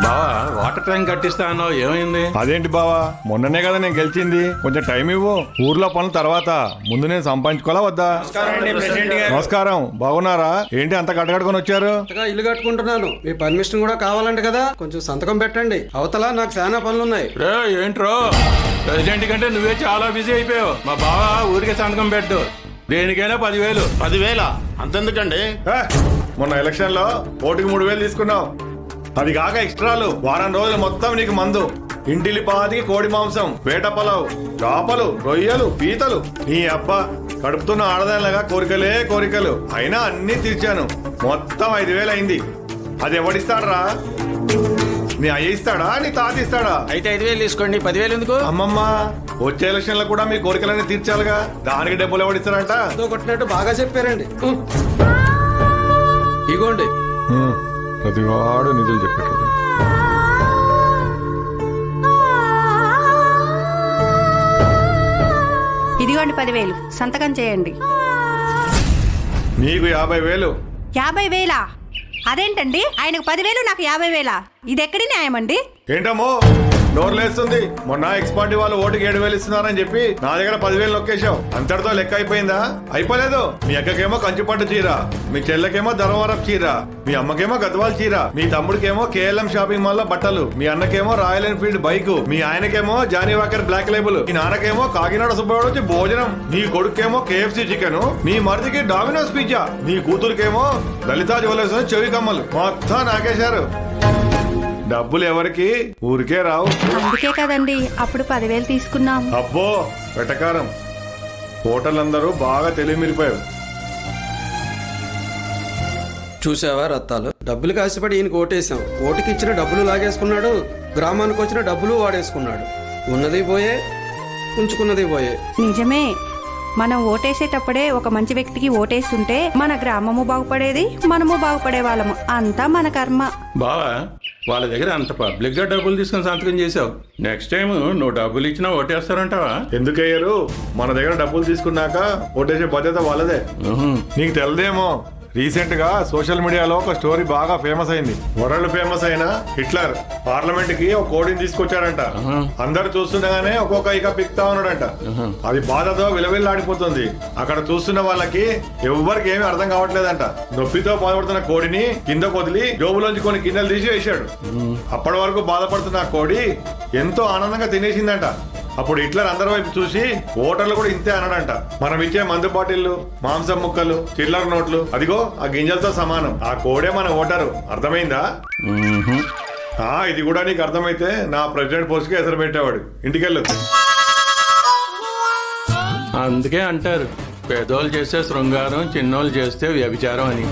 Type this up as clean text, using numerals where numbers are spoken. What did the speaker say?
బావా water tank కట్టిస్తా అన్నావు, ఏమైంది? అదేంటి బావా, మొన్ననే కదా నేను గెలిచింది, కొంచెం టైం ఇవ్వు. ఊర్లో పనుల తర్వాత ముందు నేను సంపాదించుకోవాలా వద్దా? నమస్కారం, బాగున్నారా? ఏంటి అంత కట్టకట్టుకొని వచ్చారు? ఇల్లు కట్టుకుంటున్నాను, మీ పర్మిషన్ కూడా కావాలంట కదా, కొంచెం సంతకం పెట్టండి. అవతల నాకు చాలా పనులున్నాయి. రే ఏంట్రో, ప్రెసిడెంట్ కంటే నువ్వే చాలా బిజీ అయిపోయావు. మా బావా ఊరికే సంతకం పెట్టు, దేనికైనా 10,000. 10,000 అంతెందుకండి? మొన్న ఎలక్షన్ లో ఓటుకి 3,000 తీసుకున్నావు, అది కాక ఎక్స్ట్రాలు వారం రోజులు మొత్తం నీకు మందు, ఇంటిలి పాతికి కోడి మాంసం, వేట పొలావు, చేపలు, రొయ్యలు, పీతలు. నీ అబ్బా కడుపుతున్న ఆడదానిలాగా కోరికలే కోరికలు, అయినా అన్ని తీర్చాను. మొత్తం 5,000 అయింది. అది ఎవడిస్తాడరా? నీ అయ్య ఇస్తాడా, నీ తాత ఇస్తాడా? అయితే 5,000 తీసుకోండి, 10,000 ఎందుకు? అమ్మమ్మ, వచ్చే ఎలక్షన్ లో కూడా మీ కోరికలన్నీ తీర్చాలిగా, దానికి డబ్బులు ఎవడిస్తారంట? కొట్టినట్టు బాగా చెప్పారండి. ఇగోండి. ప్రతివాడు నిధులు చెప్పాడు. ఇదిగోండి 10,000 సంతకం చేయండి. నీకు 50,000. 50,000? అదేంటండి, ఆయనకు 10,000 నాకు 50,000? ఇది ఎక్కడి న్యాయం అండి? ఏంటమ్మో నోర్లేస్తుంది, మొన్న ఎక్స్పార్టీ వాళ్ళు ఓటుకి 7,000 ఇస్తున్నారని చెప్పి నా దగ్గర 10,000 నొక్కేశావు. అంతటితో లెక్క అయిపోయిందా? అయిపోలేదు. మీ అక్కకేమో కంచిపట్టు చీర, మీ చెల్లెకేమో ధర్మవరం చీర, మీ అమ్మకేమో గద్వాల చీర, మీ తమ్ముడికేమో KLM షాపింగ్ మాల్ లో బట్టలు, మీ అన్నకేమో రాయల్ ఎన్ఫీల్డ్ బైక్, మీ ఆయనకేమో జానీ వాకర్ బ్లాక్ లేబుల్, మీ నాన్నకేమో కాకినాడ సుబ్బవాడు వచ్చి భోజనం, నీ కొడుకేమో KFC చికెన్, నీ మరిదికి డామినోస్ పిజ్జా, నీ కూతురికేమో లలితా జ్యువెలర్స్ చెవి కమ్మలు. మొత్తం నాకేశారు. డబ్బులు ఎవరికి? ఊరికే రావు. అందుకే కదండి అప్పుడు 10,000 తీసుకున్నాం. అబ్బో వెటకారం. ఓటర్లందరూ బాగా తెలివిమిరిపోయారు. చూసావా రత్తాలు, డబ్బులు కాసిపడి ఈయనకి ఓటేసాం, ఓటుకి ఇచ్చిన డబ్బులు లాగేసుకున్నాడు, గ్రామానికి వచ్చిన డబ్బులు వాడేసుకున్నాడు. ఉన్నది పోయే, ఉంచుకున్నది పోయే. నిజమే, మనం ఓటేసేటప్పుడే ఒక మంచి వ్యక్తికి ఓటేస్తుంటే మన గ్రామము బాగుపడేది, మనము బాగుపడే వాళ్ళము. అంతా మన కర్మ. బావా వాళ్ళ దగ్గర అంత పబ్లిక్ గా డబ్బులు తీసుకుని సంతకం చేసావు, నెక్స్ట్ టైం నువ్వు డబ్బులు ఇచ్చినా ఓటేస్తారంటావా? ఎందుకయ్యారు? మన దగ్గర డబ్బులు తీసుకున్నాక ఓటేసే బాధ్యత వాళ్ళదే. నీకు తెలదేమో, రీసెంట్ గా సోషల్ మీడియాలో ఒక స్టోరీ బాగా ఫేమస్ అయింది. వరల్డ్ ఫేమస్ అయిన హిట్లర్ పార్లమెంట్ కి ఒక కోడిని తీసుకొచ్చాడంట. అందరు చూస్తుండగానే ఒక్కొక్క ఇక పిక్తా ఉన్నాడంట. అది బాధతో విలవిల్లాడిపోతుంది. అక్కడ చూస్తున్న వాళ్ళకి ఎవ్వరికి ఏమీ అర్థం కావట్లేదంట. నొప్పితో బాధపడుతున్న కోడిని కింద వదిలి జోబులోంచి కొన్ని గిన్నెలు తీసి వేశాడు. అప్పటి వరకు బాధపడుతున్న ఆ కోడి ఎంతో ఆనందంగా తినేసిందంట. అప్పుడు హిట్లర్ అందరి వైపు చూసి ఓటర్లు కూడా ఇంతే అన్నాడంట. మనం ఇచ్చే మందు బాటిళ్లు, మాంసం ముక్కలు, చిల్లర నోట్లు, అదిగో ఆ గింజలతో సమానం. ఆ కోడే మన ఓటరు. అర్థమైందా? ఇది కూడా నీకు అర్థమైతే నా ప్రెసిడెంట్ పోస్ట్ కి ఎసరు పెట్టేవాడు. ఇంటికెళ్ళు. అందుకే అంటారు, పెద్దోళ్ళు చేస్తే శృంగారం, చిన్నోళ్ళు చేస్తే వ్యభిచారం అని.